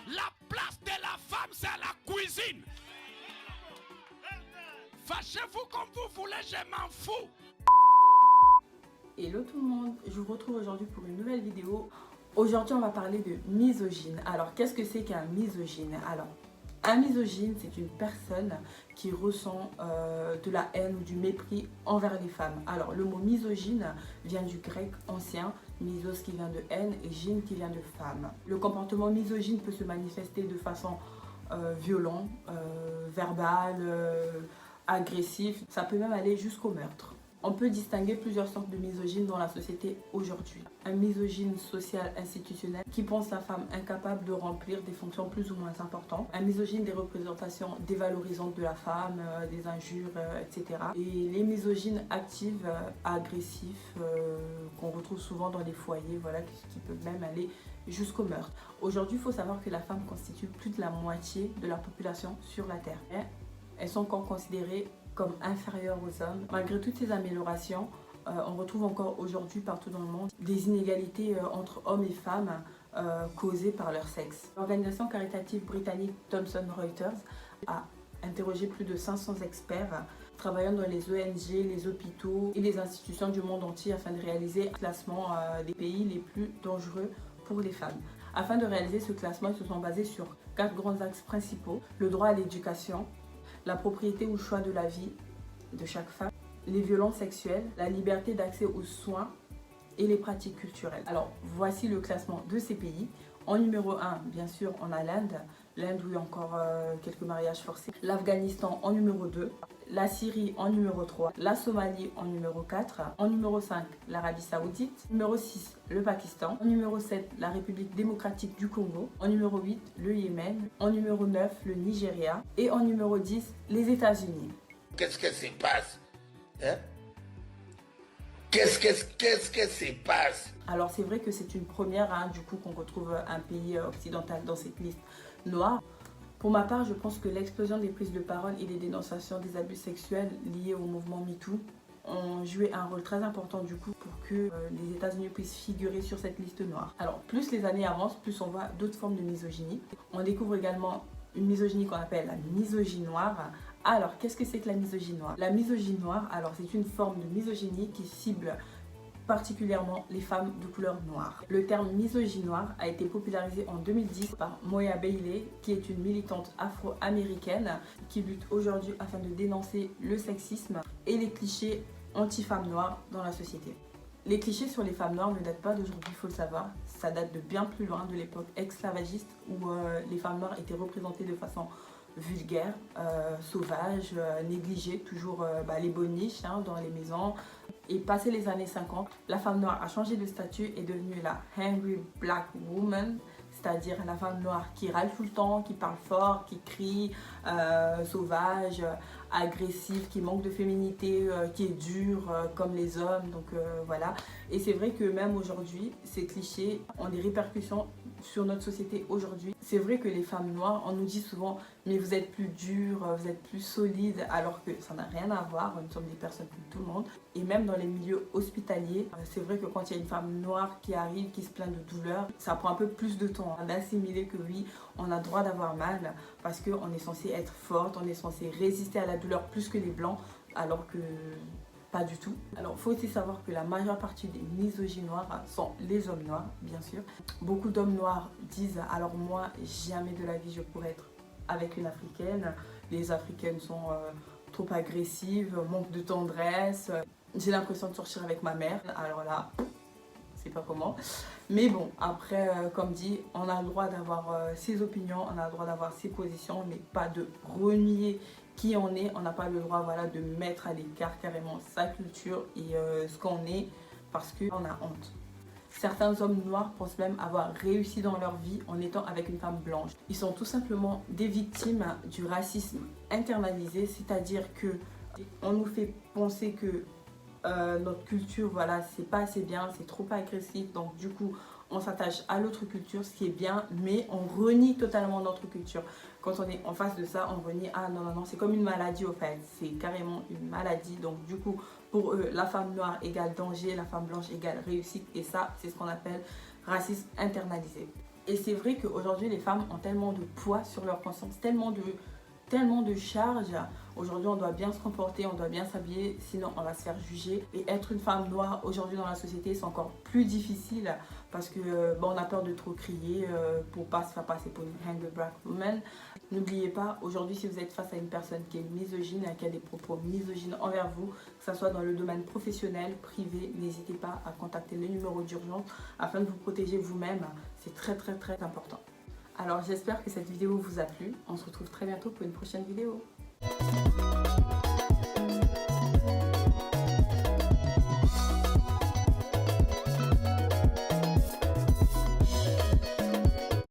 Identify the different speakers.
Speaker 1: La place de la femme, c'est à la cuisine. Fâchez-vous comme vous voulez, je m'en fous.
Speaker 2: Hello tout le monde, je vous retrouve aujourd'hui pour une nouvelle vidéo. Aujourd'hui on va parler de misogyne. Alors qu'est-ce que c'est qu'un misogyne? Alors un misogyne, c'est une personne qui ressent de la haine ou du mépris envers les femmes. Alors le mot misogyne vient du grec ancien, misos qui vient de haine et gyne qui vient de femme. Le comportement misogyne peut se manifester de façon violente, verbale, agressif. Ça peut même aller jusqu'au meurtre. On peut distinguer plusieurs sortes de misogynes dans la société aujourd'hui. Un misogyne social institutionnel qui pense la femme incapable de remplir des fonctions plus ou moins importantes. Un misogyne des représentations dévalorisantes de la femme, des injures, etc. Et les misogynes actifs, agressifs, qu'on retrouve souvent dans les foyers, voilà, qui peuvent même aller jusqu'au meurtre. Aujourd'hui, il faut savoir que la femme constitue plus de la moitié de la population sur la Terre. Et elles sont encore considérées comme inférieures aux hommes. Malgré toutes ces améliorations, on retrouve encore aujourd'hui partout dans le monde des inégalités entre hommes et femmes causées par leur sexe. L'organisation caritative britannique Thomson Reuters a interrogé plus de 500 experts travaillant dans les ONG, les hôpitaux et les institutions du monde entier afin de réaliser un classement des pays les plus dangereux pour les femmes. Afin de réaliser ce classement, ils se sont basés sur 4 grands axes principaux: le droit à l'éducation, la propriété ou le choix de la vie de chaque femme, les violences sexuelles, la liberté d'accès aux soins et les pratiques culturelles. Alors, voici le classement de ces pays. En numéro 1, bien sûr, on a l'Inde où il y a encore quelques mariages forcés. L'Afghanistan en numéro 2, la Syrie en numéro 3, la Somalie en numéro 4, en numéro 5, l'Arabie Saoudite, numéro 6, le Pakistan, en numéro 7, la République démocratique du Congo, en numéro 8, le Yémen, en numéro 9, le Nigeria et en numéro 10, les États-Unis.
Speaker 1: Qu'est-ce que se passe, hein? Qu'est-ce que se passe?
Speaker 2: Alors c'est vrai que c'est une première, hein, du coup, qu'on retrouve un pays occidental dans cette liste noire. Pour ma part, je pense que l'explosion des prises de parole et des dénonciations des abus sexuels liés au mouvement MeToo ont joué un rôle très important du coup pour que les États-Unis puissent figurer sur cette liste noire. Alors plus les années avancent, plus on voit d'autres formes de misogynie. On découvre également une misogynie qu'on appelle la misogynie noire. Alors qu'est-ce que c'est que la misogynie noire? La misogynie noire, alors c'est une forme de misogynie qui cible particulièrement les femmes de couleur noire. Le terme misogynie noire a été popularisé en 2010 par Moya Bailey, qui est une militante afro-américaine qui lutte aujourd'hui afin de dénoncer le sexisme et les clichés anti-femmes noires dans la société. Les clichés sur les femmes noires ne datent pas d'aujourd'hui, il faut le savoir. Ça date de bien plus loin, de l'époque esclavagiste où les femmes noires étaient représentées de façon vulgaire, sauvage, négligée, toujours les boniches dans les maisons. Et passé les années 50, la femme noire a changé de statut et est devenue la Angry Black Woman, c'est-à-dire la femme noire qui râle tout le temps, qui parle fort, qui crie, sauvage, agressive, qui manque de féminité, qui est dure comme les hommes, donc voilà. Et c'est vrai que même aujourd'hui, ces clichés ont des répercussions sur notre société aujourd'hui. C'est vrai que les femmes noires, on nous dit souvent mais vous êtes plus dures, vous êtes plus solides, alors que ça n'a rien à voir, nous sommes des personnes comme tout le monde. Et même dans les milieux hospitaliers, c'est vrai que quand il y a une femme noire qui arrive, qui se plaint de douleur, ça prend un peu plus de temps d'assimiler que oui, on a le droit d'avoir mal parce qu'on est censé être forte, on est censé résister à la douleur plus que les blancs, alors que pas du tout. Alors il faut aussi savoir que la majeure partie des misogynes noirs sont les hommes noirs, bien sûr. Beaucoup d'hommes noirs disent alors moi jamais de la vie je pourrais être avec une africaine, les africaines sont trop agressives, manque de tendresse, j'ai l'impression de sortir avec ma mère, alors là c'est pas comment. Mais bon, après comme dit, on a le droit d'avoir ses opinions, on a le droit d'avoir ses positions, mais pas de renier qui on est. On n'a pas le droit de mettre à l'écart carrément sa culture et ce qu'on est parce qu'on a honte. Certains hommes noirs pensent même avoir réussi dans leur vie en étant avec une femme blanche. Ils sont tout simplement des victimes du racisme internalisé, c'est-à-dire que on nous fait penser que notre culture, c'est pas assez bien, c'est trop agressif, donc du coup on s'attache à l'autre culture, ce qui est bien, mais on renie totalement notre culture. Quand on est en face de ça, on renie, ah non, c'est comme une maladie au fait, c'est carrément une maladie. Donc du coup, pour eux, la femme noire égale danger, la femme blanche égale réussite, et ça, c'est ce qu'on appelle racisme internalisé. Et c'est vrai qu'aujourd'hui, les femmes ont tellement de poids sur leur conscience, tellement de charges. Aujourd'hui, on doit bien se comporter, on doit bien s'habiller, sinon on va se faire juger. Et être une femme noire aujourd'hui dans la société, c'est encore plus difficile parce que on a peur de trop crier pour pas se faire passer pour une hang black woman. N'oubliez pas, aujourd'hui, si vous êtes face à une personne qui est misogyne, qui a des propos misogynes envers vous, que ce soit dans le domaine professionnel, privé, n'hésitez pas à contacter le numéro d'urgence afin de vous protéger vous-même. C'est très important. Alors j'espère que cette vidéo vous a plu. On se retrouve très bientôt pour une prochaine vidéo.